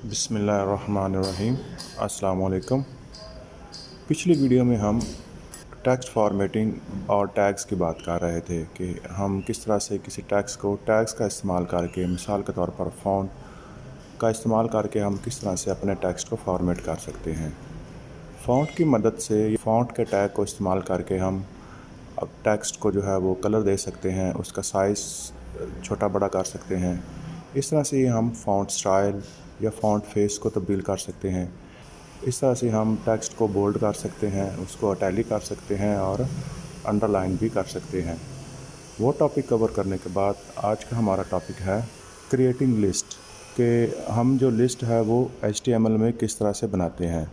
बिस्मिल्लाहिर्रहमानिर्रहीम। अस्सलाम वालेकुम। पिछली वीडियो में हम टेक्स्ट फॉर्मेटिंग और टैग्स की बात कर रहे थे कि हम किस तरह से किसी टैग्स का इस्तेमाल करके, मिसाल के तौर पर फ़ॉन्ट का इस्तेमाल करके हम किस तरह से अपने टेक्स्ट को फॉर्मेट कर सकते हैं। फ़ॉन्ट की मदद से फ़ॉन्ट के टैग को इस्तेमाल करके हम अब टेक्स्ट को जो है वो कलर दे सकते हैं, उसका साइज़ छोटा बड़ा कर सकते हैं। इस तरह से हम फ़ॉन्ट स्टाइल या फ़ॉन्ट फेस को तब्दील कर सकते हैं। इस तरह से हम टेक्स्ट को बोल्ड कर सकते हैं, उसको इटैलिक कर सकते हैं और अंडरलाइन भी कर सकते हैं। वो टॉपिक कवर करने के बाद आज का हमारा टॉपिक है क्रिएटिंग लिस्ट, कि हम जो लिस्ट है वो HTML में किस तरह से बनाते हैं।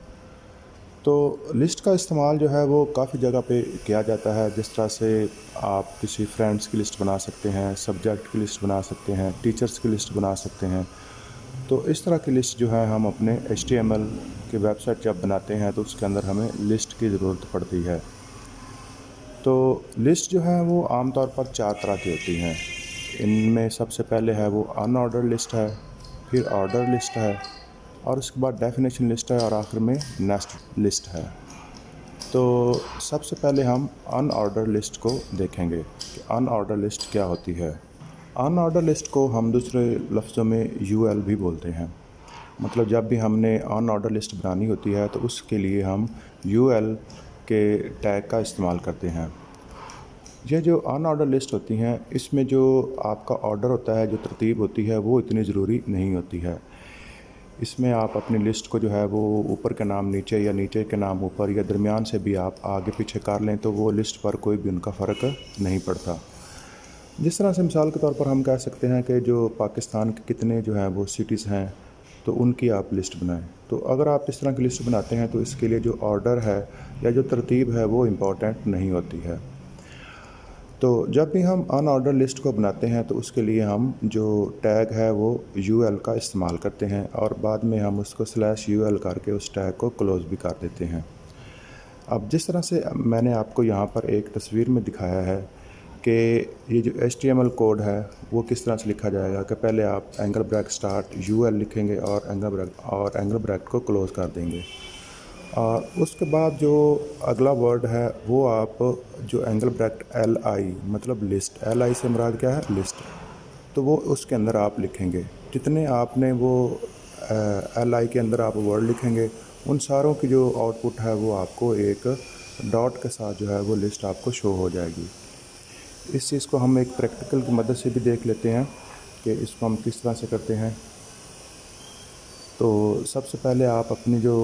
तो लिस्ट का इस्तेमाल जो है वो काफ़ी जगह पे किया जाता है। जिस तरह से आप किसी फ्रेंड्स की लिस्ट बना सकते हैं, सब्जेक्ट की लिस्ट बना सकते हैं, टीचर्स की लिस्ट बना सकते हैं। तो इस तरह की लिस्ट जो है हम अपने HTML की वेबसाइट जब बनाते हैं तो उसके अंदर हमें लिस्ट की ज़रूरत पड़ती है। तो लिस्ट जो है वो आम तौर पर 4 तरह की होती हैं। इनमें सबसे पहले है वो अनऑर्डर लिस्ट है, फिर ऑर्डर लिस्ट है, और उसके बाद डेफिनेशन लिस्ट है, और आखिर में नेस्ट लिस्ट है। तो सबसे पहले हम अनऑर्डर लिस्ट को देखेंगे कि अनऑर्डर लिस्ट क्या होती है। अनऑर्डर लिस्ट को हम दूसरे लफ्ज़ों में UL भी बोलते हैं। मतलब जब भी हमने अनऑर्डर लिस्ट बनानी होती है तो उसके लिए हम UL के टैग का इस्तेमाल करते हैं। ये जो अनऑर्डर लिस्ट होती हैं, इसमें जो आपका ऑर्डर होता है, जो तरतीब होती है, वो इतनी ज़रूरी नहीं होती है। इसमें आप अपनी लिस्ट को जो है वो ऊपर के नाम नीचे या नीचे के नाम ऊपर या दरमियान से भी आप आगे पीछे कर लें तो वो लिस्ट पर कोई भी उनका फ़र्क नहीं पड़ता। जिस तरह से मिसाल के तौर पर हम कह सकते हैं कि जो पाकिस्तान के कितने जो हैं वो सिटीज़ हैं, तो उनकी आप लिस्ट बनाएं। तो अगर आप इस तरह की लिस्ट बनाते हैं तो इसके लिए जो ऑर्डर है या जो तरतीब है वो इम्पॉर्टेंट नहीं होती है। तो जब भी हम अनऑर्डर लिस्ट को बनाते हैं तो उसके लिए हम जो टैग है वो UL का इस्तेमाल करते हैं, और बाद में हम उसको /UL करके उस टैग को क्लोज़ भी कर देते हैं। अब जिस तरह से मैंने आपको यहाँ पर एक तस्वीर में दिखाया है कि ये जो HTML कोड है वो किस तरह से लिखा जाएगा, कि पहले आप एंगल ब्रैकेट स्टार्ट UL लिखेंगे और एंगल ब्रैकेट को क्लोज़ कर देंगे, और उसके बाद जो अगला वर्ड है वो आप जो एंगल ब्रैकेट LI मतलब लिस्ट, LI से मुराद क्या है, लिस्ट, तो वो उसके अंदर आप लिखेंगे। जितने आपने वो LI के अंदर आप वर्ड लिखेंगे, उन सारों की जो आउटपुट है वो आपको एक डॉट के साथ जो है वो लिस्ट आपको शो हो जाएगी। इस चीज़ को हम एक प्रैक्टिकल की मदद से भी देख लेते हैं कि इसको हम किस तरह से करते हैं। तो सबसे पहले आप अपनी जो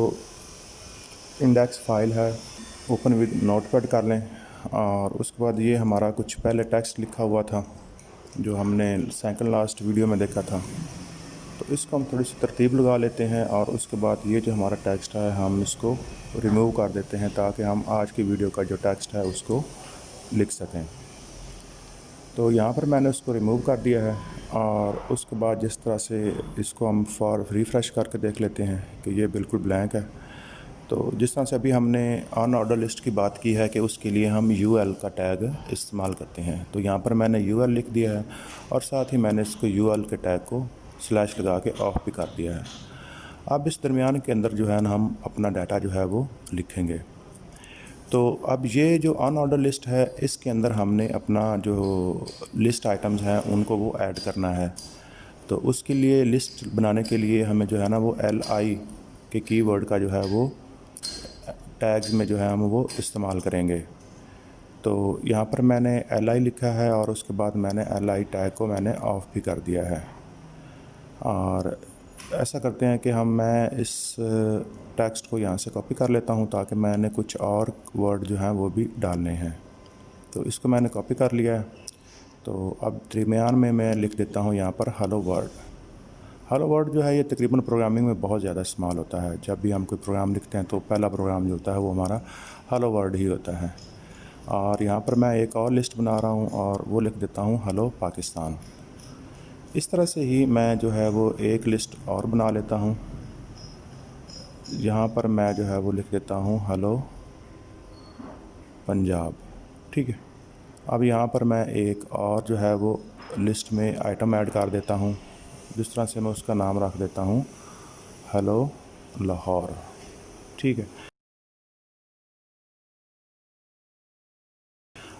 इंडेक्स फ़ाइल है ओपन विद नोटपैड कर लें, और उसके बाद ये हमारा कुछ पहले टेक्स्ट लिखा हुआ था जो हमने सेकंड लास्ट वीडियो में देखा था, तो इसको हम थोड़ी सी तरतीब लगा लेते हैं, और उसके बाद ये जो हमारा टेक्स्ट है हम इसको रिमूव कर देते हैं ताकि हम आज की वीडियो का जो टेक्स्ट है उसको लिख सकें। तो यहाँ पर मैंने उसको रिमूव कर दिया है, और उसके बाद जिस तरह से इसको हम रिफ़्रेश करके देख लेते हैं कि ये बिल्कुल ब्लैंक है। तो जिस तरह से अभी हमने अनऑर्डर लिस्ट की बात की है कि उसके लिए हम UL का टैग इस्तेमाल करते हैं, तो यहाँ पर मैंने UL लिख दिया है, और साथ ही मैंने इसको UL के टैग को स्लैश लगा के ऑफ भी कर दिया है। अब इस दरमियान के अंदर जो है ना हम अपना डाटा जो है वो लिखेंगे। तो अब ये जो अनऑर्डर लिस्ट है इसके अंदर हमने अपना जो लिस्ट आइटम्स हैं उनको वो ऐड करना है। तो उसके लिए लिस्ट बनाने के लिए हमें जो है ना वो LI के कीवर्ड का जो है वो टैग्स में जो है हम वो इस्तेमाल करेंगे। तो यहाँ पर मैंने LI लिखा है, और उसके बाद मैंने LI टैग को मैंने ऑफ भी कर दिया है। और ऐसा करते हैं कि मैं इस टेक्स्ट को यहाँ से कॉपी कर लेता हूँ ताकि मैंने कुछ और वर्ड जो हैं वो भी डालने हैं। तो इसको मैंने कॉपी कर लिया है। तो अब दरमियान में मैं लिख देता हूँ यहाँ पर हेलो वर्ड। हेलो वर्ड जो है ये तकरीबन प्रोग्रामिंग में बहुत ज़्यादा इस्तेमाल होता है। जब भी हम कोई प्रोग्राम लिखते हैं तो पहला प्रोग्राम जो होता है वो हमारा हेलो वर्ड ही होता है। और यहाँ पर मैं एक और लिस्ट बना रहा हूँ और वो लिख देता हूँ हेलो पाकिस्तान। इस तरह से ही मैं जो है वो एक लिस्ट और बना लेता हूँ। यहाँ पर मैं जो है वो लिख देता हूँ हेलो पंजाब। ठीक है। अब यहाँ पर मैं एक और जो है वो लिस्ट में आइटम ऐड कर देता हूँ, जिस तरह से मैं उसका नाम रख देता हूँ हेलो लाहौर। ठीक है,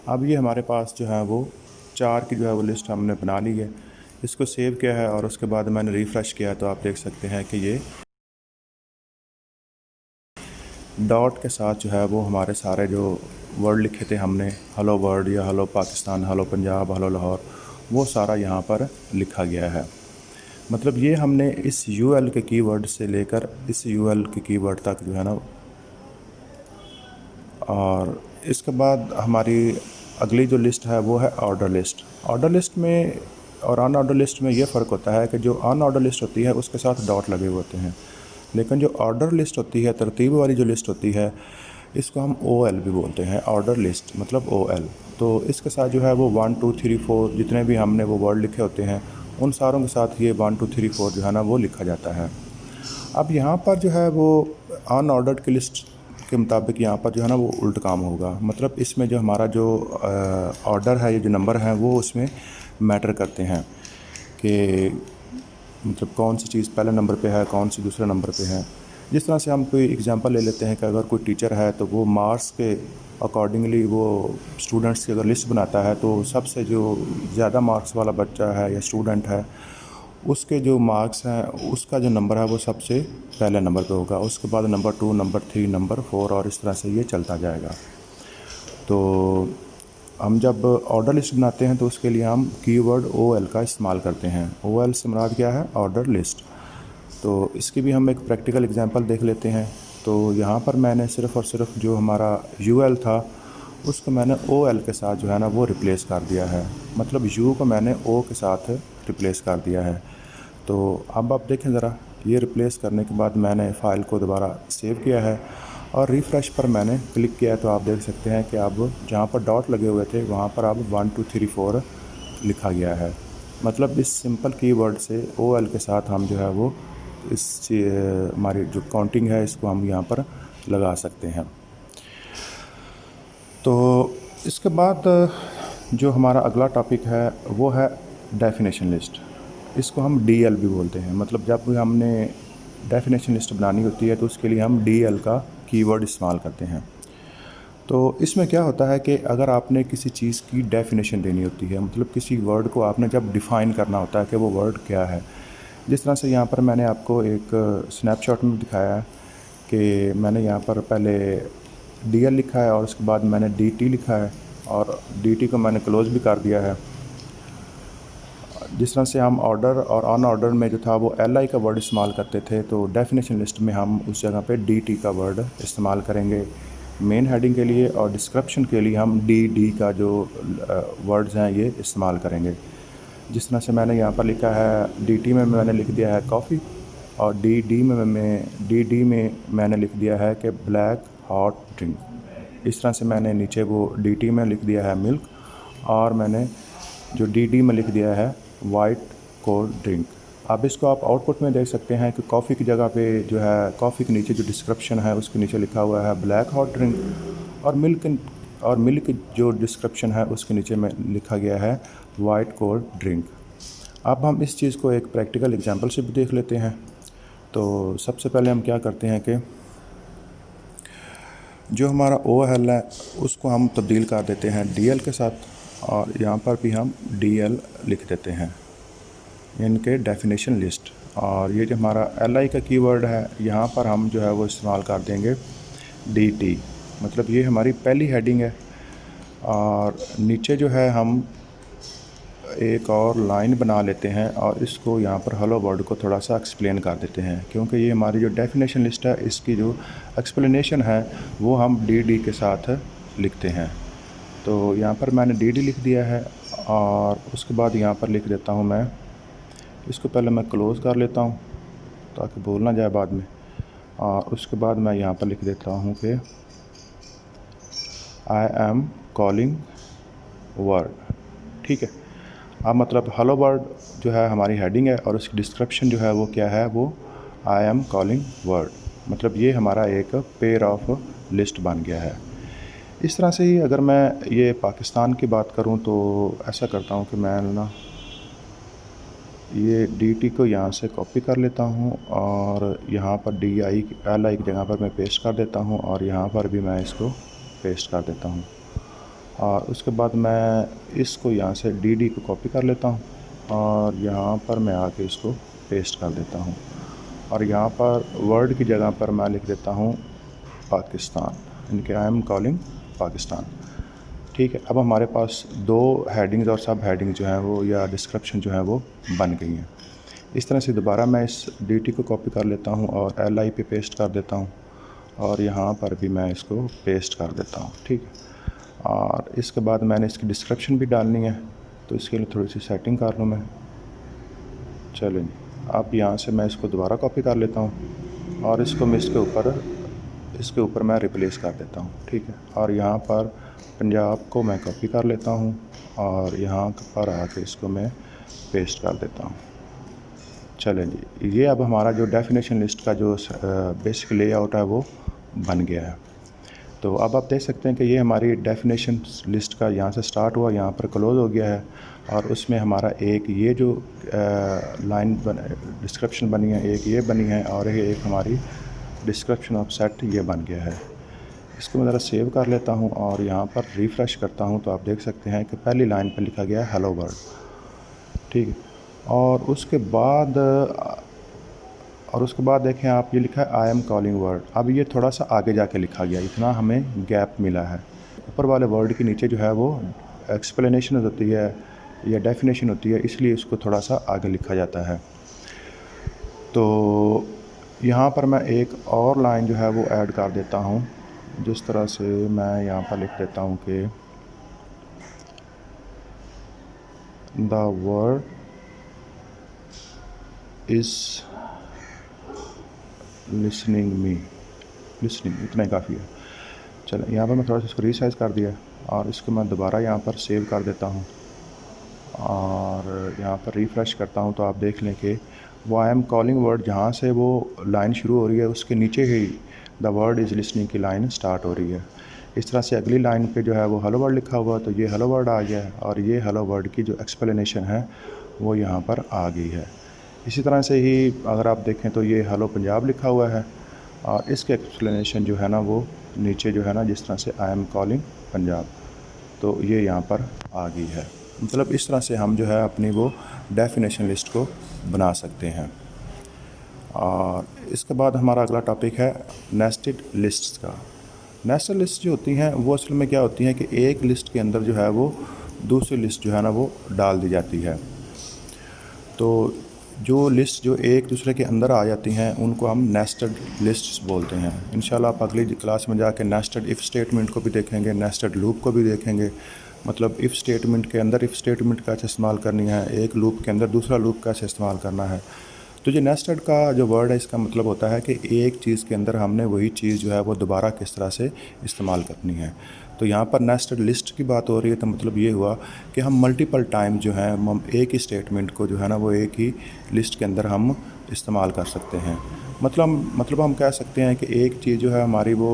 अब ये हमारे पास जो है वो 4 की जो है वो लिस्ट हमने बना ली है। इसको सेव किया है और उसके बाद मैंने रिफ़्रेश किया तो आप देख सकते हैं कि ये डॉट के साथ जो है वो हमारे सारे जो वर्ड लिखे थे हमने, हेलो वर्ल्ड या hello Pakistan, hello Punjab, hello Lahore, वो सारा यहाँ पर लिखा गया है। मतलब ये हमने इस यूएल के कीवर्ड से लेकर इस यूएल के कीवर्ड तक जो है ना, और इसके बाद हमारी अगली जो लिस्ट है वो है ऑर्डर लिस्ट। ऑर्डर लिस्ट में और अन ऑर्डर लिस्ट में ये फ़र्क होता है कि जो अन ऑर्डर लिस्ट होती है उसके साथ डॉट लगे हुए होते हैं, लेकिन जो ऑर्डर लिस्ट होती है, तरतीब वाली जो लिस्ट होती है, इसको हम ओ एल भी बोलते हैं। ऑर्डर लिस्ट मतलब ओ एल। तो इसके साथ जो है वो 1 2 3 4 जितने भी हमने वो वर्ड लिखे होते हैं उन सारों के साथ ये 1 2 3 4 जो है ना वो लिखा जाता है। अब यहाँ पर जो है वो अनऑर्डर्ड की लिस्ट के मुताबिक यहाँ पर जो है ना वो उल्ट काम होगा। मतलब इसमें जो हमारा जो ऑर्डर है, ये जो नंबर हैं वो उसमें मैटर करते हैं कि मतलब कौन सी चीज़ पहले नंबर पे है, कौन सी दूसरे नंबर पे है। जिस तरह से हम कोई एग्जांपल ले लेते हैं कि अगर कोई टीचर है तो वो मार्क्स के अकॉर्डिंगली वो स्टूडेंट्स की अगर लिस्ट बनाता है तो सबसे जो ज़्यादा मार्क्स वाला बच्चा है या स्टूडेंट है उसके जो मार्क्स हैं उसका जो नंबर है वो सबसे पहले नंबर पे होगा, उसके बाद नंबर 2, नंबर 3, नंबर 4 और इस तरह से ये चलता जाएगा। तो हम जब ऑर्डर लिस्ट बनाते हैं तो उसके लिए हम कीवर्ड ओ एल का इस्तेमाल करते हैं। ओ एल से मुराद क्या है? Order list. तो इसकी भी हम एक प्रैक्टिकल एग्जांपल देख लेते हैं। तो यहाँ पर मैंने सिर्फ़ और सिर्फ जो हमारा यू एल था उसको मैंने ओ एल के साथ जो है ना वो रिप्लेस कर दिया है। मतलब यू को मैंने ओ के साथ रिप्लेस कर दिया है। तो अब आप देखें ज़रा, ये रिप्लेस करने के बाद मैंने फ़ाइल को दोबारा सेव किया है और रिफ़्रेश पर मैंने क्लिक किया तो आप देख सकते हैं कि अब जहाँ पर डॉट लगे हुए थे वहाँ पर अब 1 2 3 4 लिखा गया है। मतलब इस सिंपल कीवर्ड से ओ एल के साथ हम जो है वो इस हमारी जो काउंटिंग है इसको हम यहाँ पर लगा सकते हैं। तो इसके बाद जो हमारा अगला टॉपिक है वो है डेफिनेशन लिस्ट। इसको हम डीएल भी बोलते हैं। मतलब जब भी हमने डेफिनेशन लिस्ट बनानी होती है तो उसके लिए हम डीएल का कीवर्ड इस्तेमाल करते हैं। तो इसमें क्या होता है कि अगर आपने किसी चीज़ की डेफिनेशन देनी होती है, मतलब किसी वर्ड को आपने जब डिफ़ाइन करना होता है कि वो वर्ड क्या है। जिस तरह से यहाँ पर मैंने आपको एक स्नैपशॉट में दिखाया है कि मैंने यहाँ पर पहले डीएल लिखा है और उसके बाद मैंने डीटी लिखा है और डीटी को मैंने क्लोज़ भी कर दिया है। जिस तरह से हम ऑर्डर और अन ऑर्डर में जो था वो एल आई का वर्ड इस्तेमाल करते थे, तो डेफिनेशन लिस्ट में हम उस जगह पे डी टी का वर्ड इस्तेमाल करेंगे मेन हेडिंग के लिए, और डिस्क्रिप्शन के लिए हम डी डी का जो वर्ड्स हैं ये इस्तेमाल करेंगे। जिस तरह से मैंने यहाँ पर लिखा है डी टी में मैंने लिख दिया है कॉफ़ी, और डी डी में मैंने लिख दिया है कि ब्लैक हॉट ड्रिंक। इस तरह से मैंने नीचे वो डी टी में लिख दिया है मिल्क, और मैंने जो डी डी में लिख दिया है वाइट कोल्ड ड्रिंक। अब इसको आप आउटपुट में देख सकते हैं कि कॉफ़ी की जगह पे जो है कॉफ़ी के नीचे जो डिस्क्रिप्शन है उसके नीचे लिखा हुआ है ब्लैक हॉट ड्रिंक, और मिल्क जो डिस्क्रिप्शन है उसके नीचे में लिखा गया है वाइट कोल्ड ड्रिंक। अब हम इस चीज़ को एक प्रैक्टिकल एग्जांपल से भी देख लेते हैं। तो सबसे पहले हम क्या करते हैं कि जो हमारा ओ एल है उसको हम तब्दील कर देते हैं डी एल के साथ, और यहाँ पर भी हम डी एल लिख देते हैं इनके डेफिनेशन लिस्ट। और ये जो हमारा एल आई का कीवर्ड है यहाँ पर हम जो है वो इस्तेमाल कर देंगे डी टी। मतलब ये हमारी पहली हेडिंग है, और नीचे जो है हम एक और लाइन बना लेते हैं और इसको यहाँ पर हेलो वर्ड को थोड़ा सा एक्सप्लेन कर देते हैं, क्योंकि ये हमारी जो डेफिनेशन लिस्ट है इसकी जो एक्सप्लेनेशन है वो हम डी डी के साथ लिखते हैं। तो यहाँ पर मैंने डी डी लिख दिया है, और उसके बाद यहाँ पर लिख देता हूँ मैं, इसको पहले मैं क्लोज़ कर लेता हूँ ताकि भूल ना जाए बाद में। और उसके बाद मैं यहाँ पर लिख देता हूँ कि आई एम कॉलिंग वर्ड। ठीक है। अब मतलब हेलो वर्ड जो है हमारी हेडिंग है और उसकी डिस्क्रिप्शन जो है वो क्या है, वो आई एम कॉलिंग वर्ड। मतलब ये हमारा एक पेयर ऑफ लिस्ट बन गया है। इस तरह से ही अगर मैं ये पाकिस्तान की बात करूं तो ऐसा करता हूं कि मैं ना ये dt को यहाँ से कॉपी कर लेता हूँ और यहाँ पर li li की जगह पर मैं पेस्ट कर देता हूँ और यहाँ पर भी मैं इसको पेस्ट कर देता हूँ। और उसके बाद मैं इसको यहाँ से dd को कॉपी कर लेता हूँ और यहाँ पर मैं आके इसको पेस्ट कर देता हूँ और यहाँ पर वर्ड की जगह पर मैं लिख देता हूँ पाकिस्तान, इनके आई एम कॉलिंग पाकिस्तान। ठीक है, अब हमारे पास दो हेडिंग्स और सब हेडिंग जो है वो या डिस्क्रिप्शन जो है वो बन गई हैं। इस तरह से दोबारा मैं इस dt को कॉपी कर लेता हूँ और li पे पेस्ट कर देता हूँ और यहाँ पर भी मैं इसको पेस्ट कर देता हूँ। ठीक है, और इसके बाद मैंने इसकी डिस्क्रिप्शन भी डालनी है, तो इसके लिए थोड़ी सी सेटिंग कर लूँ मैं। चलें, अब यहाँ से मैं इसको दोबारा कॉपी कर लेता हूँ और इसको मैं इसके ऊपर मैं रिप्लेस कर देता हूँ। ठीक है, और यहाँ पर पंजाब को मैं कॉपी कर लेता हूँ और यहाँ पर आके इसको मैं पेस्ट कर देता हूँ। चलें जी, ये अब हमारा जो डेफिनेशन लिस्ट का जो बेसिक लेआउट है वो बन गया है। तो अब आप देख सकते हैं कि ये हमारी डेफिनेशन लिस्ट का यहाँ से स्टार्ट हुआ, यहाँ पर क्लोज़ हो गया है और उसमें हमारा एक ये जो लाइन डिस्क्रिप्शन बनी है, एक ये बनी है और एक हमारी डिस्क्रिप्शन ऑफ सेट ये बन गया है। इसको मैं ज़रा सेव कर लेता हूँ और यहाँ पर रिफ़्रेश करता हूँ तो आप देख सकते हैं कि पहली लाइन पर लिखा गया है हेलो वर्ल्ड। ठीक है, और उसके बाद देखें आप, ये लिखा है आई एम कॉलिंग वर्ड। अब ये थोड़ा सा आगे जाके लिखा गया, इतना हमें गैप मिला है। ऊपर वाले वर्ड के नीचे जो है वो एक्सप्लेनेशन होती है या डेफिनेशन होती है, इसलिए इसको थोड़ा सा आगे लिखा जाता है। तो यहाँ पर मैं एक और लाइन जो है वो ऐड कर देता हूँ, जिस तरह से मैं यहाँ पर लिख देता हूँ कि द वर्ड इज़ लिसनिंग, इतना ही काफ़ी है। चलो, यहाँ पर मैं थोड़ा सा इसको रीसाइज़ कर दिया और इसको मैं दोबारा यहाँ पर सेव कर देता हूँ और यहाँ पर रिफ़्रेश करता हूँ तो आप देख लें कि वो आई एम कॉलिंग वर्ड जहाँ से वो लाइन शुरू हो रही है उसके नीचे ही द वर्ड इज़ लिसनिंग की लाइन स्टार्ट हो रही है। इस तरह से अगली लाइन पे जो है वो हेलो वर्ड लिखा हुआ, तो ये हेलो वर्ड आ गया है और ये हेलो वर्ड की जो एक्सप्लेनेशन है वो यहाँ पर आ गई है। इसी तरह से ही अगर आप देखें तो ये हेलो पंजाब लिखा हुआ है और इसके एक्सप्लेनेशन जो है ना वो नीचे जो है ना, जिस तरह से आई एम कॉलिंग पंजाब, तो ये यहाँ पर आ गई है। मतलब इस तरह से हम जो है अपनी वो डेफिनेशन लिस्ट को बना सकते हैं। और इसके बाद हमारा अगला टॉपिक है नेस्टेड लिस्ट्स का। नेस्टेड लिस्ट जो होती हैं वो असल में क्या होती हैं कि एक लिस्ट के अंदर जो है वो दूसरी लिस्ट जो है ना वो डाल दी जाती है। तो जो लिस्ट जो एक दूसरे के अंदर आ जाती हैं उनको हम नेस्टेड लिस्ट्स बोलते हैं। इंशाल्लाह आप अगली क्लास में जाके नेस्टेड इफ़ स्टेटमेंट को भी देखेंगे, नेस्टेड लूप को भी देखेंगे। मतलब इफ़ स्टेटमेंट के अंदर इफ़ स्टेटमेंट कैसे इस्तेमाल करनी है, एक लूप के अंदर दूसरा लूप कैसे इस्तेमाल करना है। तो ये नेस्टेड का जो वर्ड है इसका मतलब होता है कि एक चीज़ के अंदर हमने वही चीज़ जो है वो दोबारा किस तरह से इस्तेमाल करनी है। तो यहाँ पर नेस्टेड लिस्ट की बात हो रही है, तो मतलब ये हुआ कि हम मल्टीपल टाइम जो है हम एक ही स्टेटमेंट को जो है ना वो एक ही लिस्ट के अंदर हम इस्तेमाल कर सकते हैं। मतलब हम कह सकते हैं कि एक चीज़ जो है हमारी वो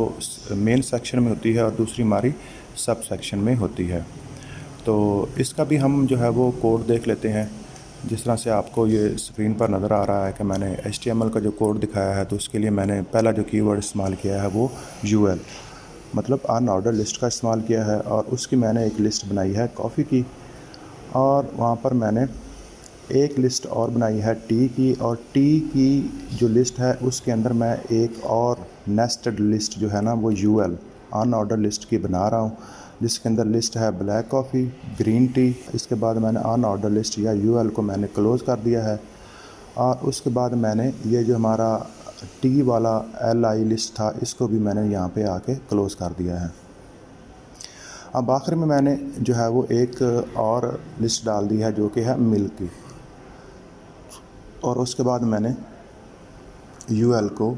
मेन सेक्शन में होती है और दूसरी हमारी सब सेक्शन में होती है। तो इसका भी हम जो है वो कोड देख लेते हैं। जिस तरह से आपको ये स्क्रीन पर नज़र आ रहा है कि मैंने HTML का जो कोड दिखाया है, तो उसके लिए मैंने पहला जो कीवर्ड इस्तेमाल किया है वो UL मतलब अनऑर्डर लिस्ट का इस्तेमाल किया है और उसकी मैंने एक लिस्ट बनाई है कॉफ़ी की, और वहाँ पर मैंने एक लिस्ट और बनाई है टी की, और टी की जो लिस्ट है उसके अंदर मैं एक और नेस्टेड लिस्ट जो है ना वो UL अनऑर्डर लिस्ट की बना रहा हूँ, जिसके अंदर लिस्ट है ब्लैक कॉफ़ी, ग्रीन टी। इसके बाद मैंने अनऑर्डर लिस्ट या UL को मैंने क्लोज़ कर दिया है और उसके बाद मैंने ये जो हमारा टी वाला LI लिस्ट था इसको भी मैंने यहाँ पे आके क्लोज़ कर दिया है। अब आखिर में मैंने जो है वो एक और लिस्ट डाल दी है जो कि है मिल्क की, और उसके बाद मैंने UL को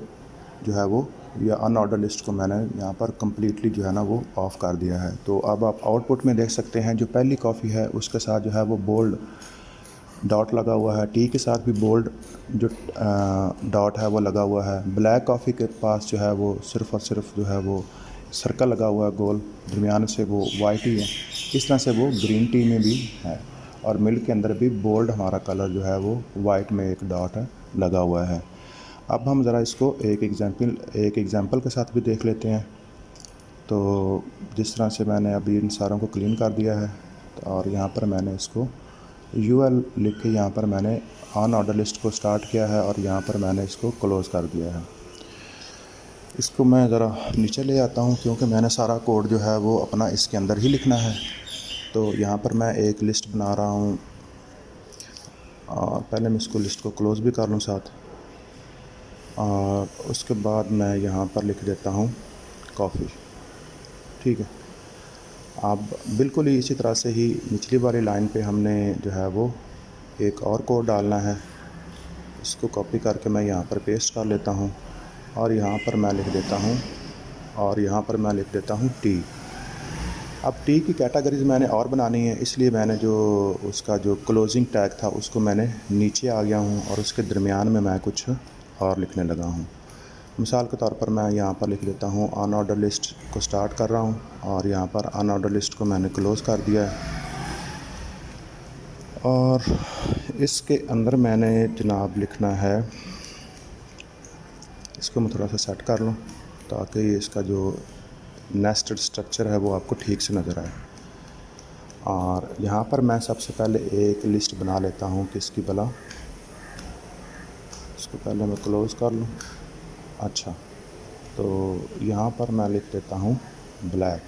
जो है वो या अनऑर्डर लिस्ट को मैंने यहाँ पर कम्प्लीटली जो है ना वो ऑफ़ कर दिया है। तो अब आप आउटपुट में देख सकते हैं जो पहली कॉफ़ी है उसके साथ जो है वो बोल्ड डॉट लगा हुआ है, टी के साथ भी बोल्ड जो डॉट है वो लगा हुआ है, ब्लैक कॉफ़ी के पास जो है वो सिर्फ़ और सिर्फ जो है वो सर्कल लगा हुआ है गोल, दरमियान से वो वाइट ही है। इस तरह से वो ग्रीन टी में भी है। और मिल्क के अंदर भी बोल्ड हमारा कलर जो है वो वाइट में एक डॉट है लगा हुआ है। अब हम ज़रा इसको एक एग्ज़ाम्पल के साथ भी देख लेते हैं। तो जिस तरह से मैंने अभी इन सारों को क्लीन कर दिया है और यहाँ पर मैंने इसको UL लिख के यहाँ पर मैंने ऑन ऑर्डर लिस्ट को स्टार्ट किया है और यहाँ पर मैंने इसको क्लोज़ कर दिया है। इसको मैं ज़रा नीचे ले आता हूँ क्योंकि मैंने सारा कोड जो है वो अपना इसके अंदर ही लिखना है। तो यहाँ पर मैं एक लिस्ट बना रहा हूँ और पहले मैं इसको लिस्ट को क्लोज़ भी कर लूँ साथ, और उसके बाद मैं यहाँ पर लिख देता हूँ कॉफ़ी। ठीक है। अब बिल्कुल ही इसी तरह से ही निचली वाली लाइन पे हमने जो है वो एक और कोड डालना है। इसको कॉपी करके मैं यहाँ पर पेस्ट कर लेता हूँ और यहाँ पर मैं लिख देता हूँ टी। अब टी की कैटेगरीज़ मैंने और बनानी है, इसलिए मैंने जो उसका जो क्लोजिंग टैग था उसको मैंने नीचे आ गया हूँ और उसके दरमियान में मैं कुछ और लिखने लगा हूँ। मिसाल के तौर पर मैं यहाँ पर लिख देता हूँ ऑन ऑर्डर लिस्ट को स्टार्ट कर रहा हूँ और यहाँ पर ऑन ऑर्डर लिस्ट को मैंने क्लोज़ कर दिया है। और इसके अंदर मैंने जनाब लिखना है, इसको मैं थोड़ा सा सेट कर लूँ ताकि इसका जो नेस्टेड स्ट्रक्चर है वो आपको ठीक से नज़र आए। और यहाँ पर मैं सबसे पहले एक लिस्ट बना लेता हूँ किसकी भला, इसको पहले मैं क्लोज़ कर लूँ। अच्छा, तो यहाँ पर मैं लिख देता हूँ ब्लैक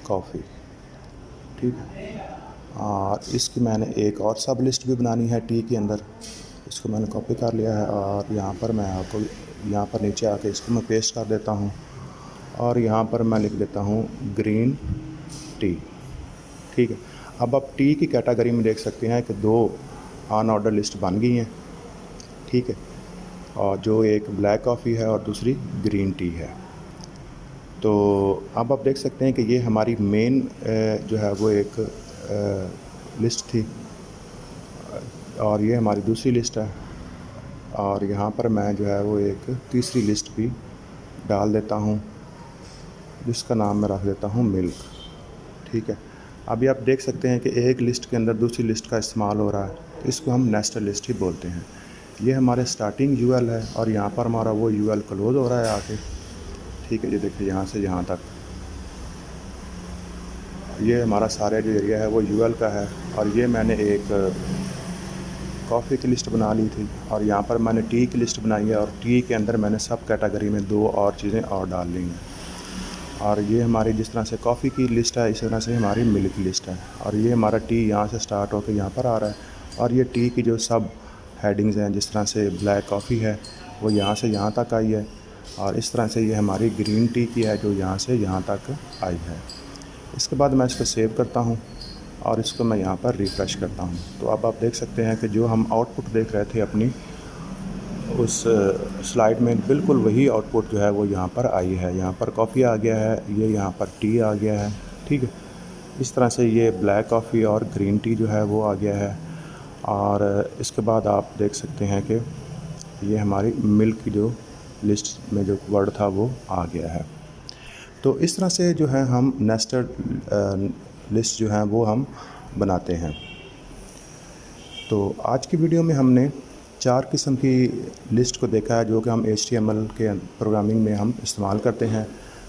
कॉफ़ी। ठीक है। और इसकी मैंने एक और सब लिस्ट भी बनानी है टी के अंदर, इसको मैंने कॉपी कर लिया है और यहाँ पर मैं आपको यहाँ पर नीचे आके इसको मैं पेस्ट कर देता हूँ और यहाँ पर मैं लिख देता हूँ ग्रीन टी। ठीक है। अब आप टी की कैटेगरी में देख सकते हैं कि दो ऑन ऑर्डर लिस्ट बन गई हैं। ठीक है। और जो एक ब्लैक कॉफ़ी है और दूसरी ग्रीन टी है। तो अब आप देख सकते हैं कि ये हमारी मेन जो है वो एक लिस्ट थी और ये हमारी दूसरी लिस्ट है। और यहाँ पर मैं जो है वो एक तीसरी लिस्ट भी डाल देता हूँ जिसका नाम मैं रख देता हूँ मिल्क। ठीक है। अभी आप देख सकते हैं कि एक लिस्ट के अंदर दूसरी लिस्ट का इस्तेमाल हो रहा है, तो इसको हम नेस्टेड लिस्ट ही बोलते हैं। ये हमारे स्टार्टिंग UL है और यहाँ पर हमारा वो UL क्लोज़ हो रहा है आके। ठीक है। ये देखिए यहाँ से यहाँ तक ये हमारा सारा जो एरिया है वो UL का है। और ये मैंने एक कॉफ़ी की लिस्ट बना ली थी और यहाँ पर मैंने टी की लिस्ट बनाई है और टी के अंदर मैंने सब कैटेगरी में दो और चीज़ें और डाल ली हैं। और ये हमारी जिस तरह से कॉफ़ी की लिस्ट है, इस तरह से हमारी मिल्क की लिस्ट है। और ये हमारा टी यहाँ से स्टार्ट होकर यहाँ पर आ रहा है और ये टी की जो सब हेडिंग्स हैं, जिस तरह से ब्लैक कॉफ़ी है वो यहाँ से यहाँ तक आई है और इस तरह से ये हमारी ग्रीन टी की है जो यहाँ से यहाँ तक आई है। इसके बाद मैं इसको सेव करता हूँ और इसको मैं यहाँ पर रिफ़्रेश करता हूँ। तो अब आप देख सकते हैं कि जो हम आउटपुट देख रहे थे अपनी उस स्लाइड में, बिल्कुल वही आउटपुट जो है वो यहाँ पर आई है। यहाँ पर कॉफ़ी आ गया है, ये यहाँ पर टी आ गया है। ठीक है। इस तरह से ये ब्लैक कॉफ़ी और ग्रीन टी जो है वो आ गया है। और इसके बाद आप देख सकते हैं कि ये हमारी मिल्क की जो लिस्ट में जो वर्ड था वो आ गया है। तो इस तरह से जो है हम नेस्टेड लिस्ट जो है वो हम बनाते हैं। तो आज की वीडियो में हमने 4 किस्म की लिस्ट को देखा है जो कि हम HTML के प्रोग्रामिंग में हम इस्तेमाल करते हैं।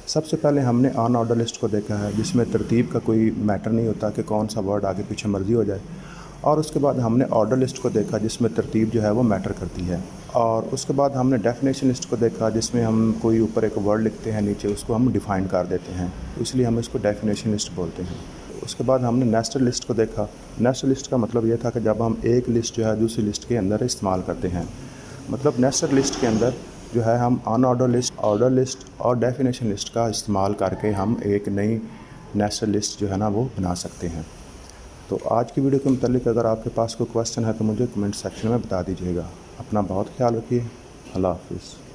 सबसे पहले हमने ऑन ऑर्डर लिस्ट को देखा है जिसमें तरतीब का कोई मैटर नहीं होता कि कौन सा वर्ड आगे पीछे मर्ज़ी हो जाए। और उसके बाद हमने ऑर्डर लिस्ट को देखा जिसमें तरतीब जो है वो मैटर करती है। और उसके बाद हमने डेफिनेशन लिस्ट को देखा जिसमें हम कोई ऊपर एक वर्ड लिखते हैं, नीचे उसको हम डिफ़ाइन कर देते हैं, तो इसलिए हम इसको डेफिनेशन लिस्ट बोलते हैं। उसके बाद हमने नेस्टेड लिस्ट को देखा। नेस्टेड लिस्ट का मतलब ये था कि जब हम एक लिस्ट जो है दूसरी लिस्ट के अंदर इस्तेमाल करते हैं, मतलब नेस्टेड लिस्ट के अंदर जो है हम on order list, order list और डेफिनेशन लिस्ट का इस्तेमाल करके हम एक नई नेस्टेड लिस्ट जो है ना वो बना सकते हैं। तो आज की वीडियो के मुतालिक अगर आपके पास कोई क्वेश्चन है तो मुझे कमेंट सेक्शन में बता दीजिएगा। अपना बहुत ख्याल रखिए। अल्लाह हाफ़िज़।